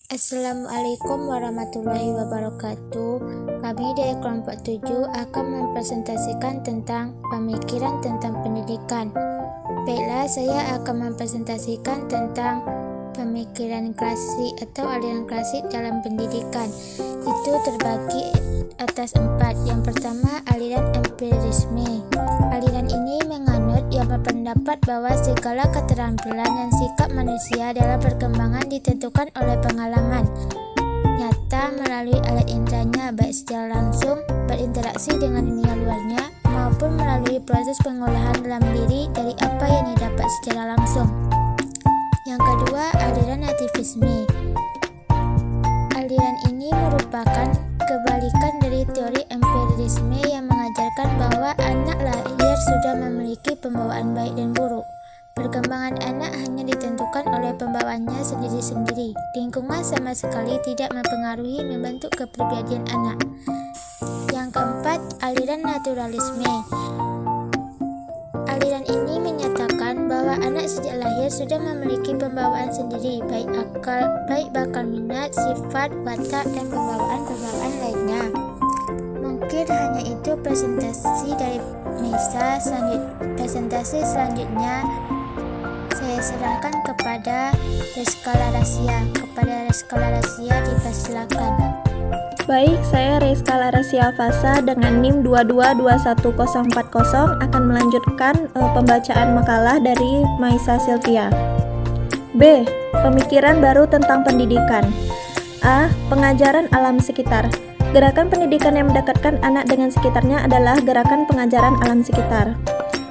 Assalamualaikum warahmatullahi wabarakatuh. Kami dari kelompok 7 akan mempresentasikan tentang pemikiran tentang pendidikan. Baiklah, saya akan mempresentasikan tentang pemikiran klasik atau aliran klasik dalam pendidikan. Itu terbagi atas 4. Yang pertama, aliran empirisme. Aliran ini menganut yang berpendapat bahwa segala keterampilan dan sikap manusia dalam perkembangan ditentukan oleh pengalaman nyata melalui alat indranya, baik secara langsung berinteraksi dengan dunia luarnya maupun melalui proses pengolahan dalam diri dari apa yang didapat secara langsung. Yang kedua, aliran nativisme. Aliran ini merupakan kebalikan dari teori empirisme yang mengajarkan bahwa anak lahir sudah memiliki pembawaan baik dan buruk. Perkembangan anak hanya ditentukan oleh pembawaannya sendiri-sendiri. Lingkungan sama sekali tidak mempengaruhi membentuk kepribadian anak. Yang keempat, aliran naturalisme. Aliran ini menyatakan bahwa anak sejak lahir sudah memiliki pembawaan sendiri, baik bakal minat, sifat, watak, dan pembawaan lainnya. Mungkin hanya itu presentasi dari Nisa. Presentasi selanjutnya saya serahkan kepada Rizka Larasia. Dipersilakan. Baik, saya Rizka Larasia Fasa dengan NIM 2221040 akan melanjutkan pembacaan makalah dari Maisa Sylvia. B. Pemikiran baru tentang pendidikan. A. Pengajaran alam sekitar. Gerakan pendidikan yang mendekatkan anak dengan sekitarnya adalah gerakan pengajaran alam sekitar.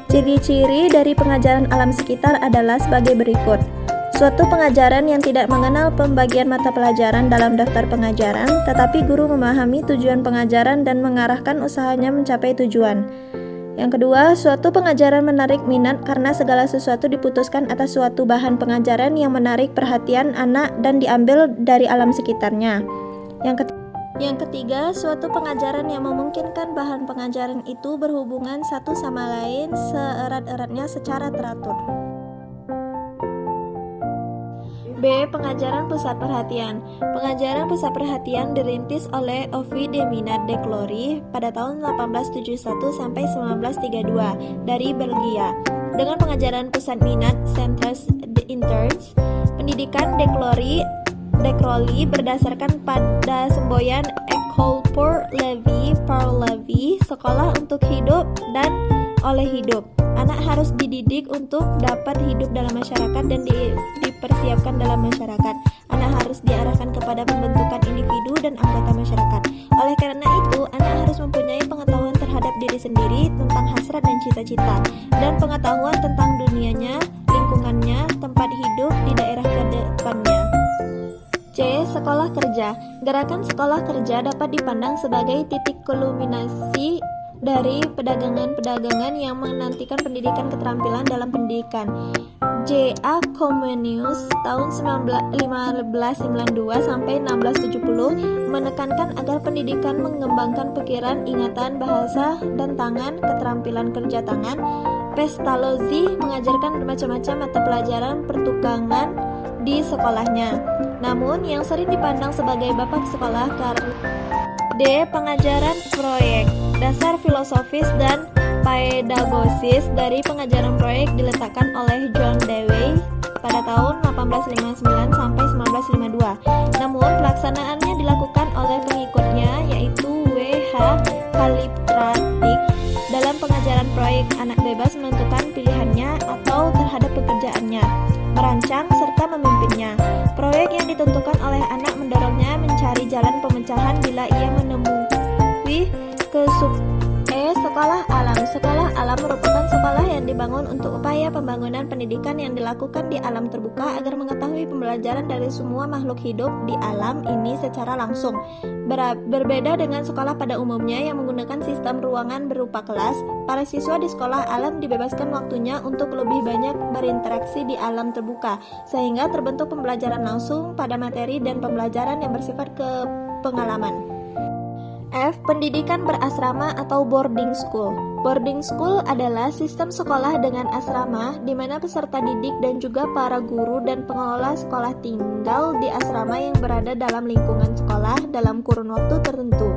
Ciri-ciri dari pengajaran alam sekitar adalah sebagai berikut. Suatu pengajaran yang tidak mengenal pembagian mata pelajaran dalam daftar pengajaran, tetapi guru memahami tujuan pengajaran dan mengarahkan usahanya mencapai tujuan. Yang kedua, suatu pengajaran menarik minat karena segala sesuatu diputuskan atas suatu bahan pengajaran yang menarik perhatian anak dan diambil dari alam sekitarnya. Yang ketiga, suatu pengajaran yang memungkinkan bahan pengajaran itu berhubungan satu sama lain seerat-eratnya secara teratur. B. Pengajaran pusat perhatian. Pengajaran pusat perhatian dirintis oleh Ovid de Minat de Clory pada tahun 1871 sampai 1932 dari Belgia. Dengan pengajaran pusat minat Centres d'Intérêt, pendidikan de Crowley berdasarkan pada semboyan École pour la vie par la vie, sekolah untuk hidup dan oleh hidup. Anak harus dididik untuk dapat hidup dalam masyarakat dan dipersiapkan dalam masyarakat. Anak harus diarahkan kepada pembentukan individu dan anggota masyarakat. Oleh karena itu, anak harus mempunyai pengetahuan terhadap diri sendiri tentang hasrat dan cita-cita, dan pengetahuan tentang dunianya, lingkungannya, tempat hidup di daerah kedepannya. C. Sekolah kerja. Gerakan sekolah kerja dapat dipandang sebagai titik kulminasi dari pedagangan yang menantikan pendidikan keterampilan dalam pendidikan. J. A. Comenius tahun 1592 sampai 1670 menekankan agar pendidikan mengembangkan pikiran, ingatan, bahasa, dan tangan, keterampilan kerja tangan. Pestalozzi mengajarkan bermacam-macam mata pelajaran pertukangan di sekolahnya. Namun yang sering dipandang sebagai bapak sekolah karena D. Pengajaran proyek. Dasar filosofis dan pedagogis dari pengajaran proyek diletakkan oleh John Dewey pada tahun 1859 sampai 1952. Namun pelaksanaannya dilakukan oleh pengikutnya yaitu W.H. Callitratic. Dalam pengajaran proyek, anak bebas menentukan pilihannya atau terhadap pekerjaannya, merancang serta memimpinnya. Proyek yang ditentukan oleh anak mendorongnya mencari jalan pemecahan bila ia menemui Sekolah alam. Sekolah alam merupakan sekolah yang dibangun untuk upaya pembangunan pendidikan yang dilakukan di alam terbuka agar mengetahui pembelajaran dari semua makhluk hidup di alam ini secara langsung. Berbeda dengan sekolah pada umumnya yang menggunakan sistem ruangan berupa kelas, para siswa di sekolah alam dibebaskan waktunya untuk lebih banyak berinteraksi di alam terbuka, sehingga terbentuk pembelajaran langsung pada materi dan pembelajaran yang bersifat pengalaman. F. Pendidikan berasrama atau boarding school. Boarding school adalah sistem sekolah dengan asrama di mana peserta didik dan juga para guru dan pengelola sekolah tinggal di asrama yang berada dalam lingkungan sekolah dalam kurun waktu tertentu.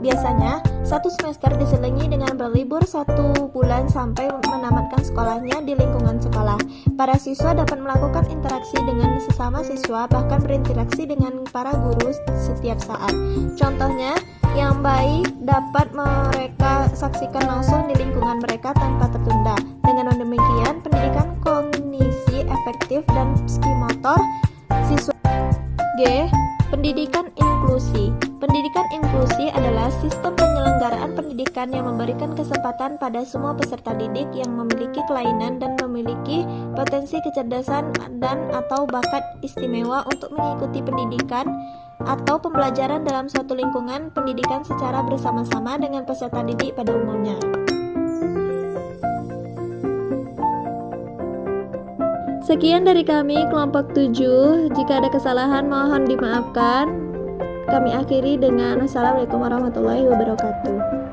Biasanya, satu semester diselingi dengan berlibur 1 bulan sampai menamatkan sekolahnya di lingkungan sekolah. Para siswa dapat melakukan interaksi dengan sesama siswa, bahkan berinteraksi dengan para guru setiap saat. Contohnya, yang baik dapat mereka saksikan langsung di lingkungan mereka tanpa tertunda. Dengan demikian, pendidikan kognisi efektif dan psikomotor siswa. G. Pendidikan inklusi. Pendidikan inklusi adalah sistem penyelenggaraan pendidikan yang memberikan kesempatan pada semua peserta didik yang memiliki kelainan dan memiliki potensi kecerdasan dan atau bakat istimewa untuk mengikuti pendidikan atau pembelajaran dalam suatu lingkungan pendidikan secara bersama-sama dengan peserta didik pada umumnya. Sekian dari kami kelompok 7. Jika ada kesalahan mohon dimaafkan. Kami akhiri dengan Assalamualaikum warahmatullahi wabarakatuh.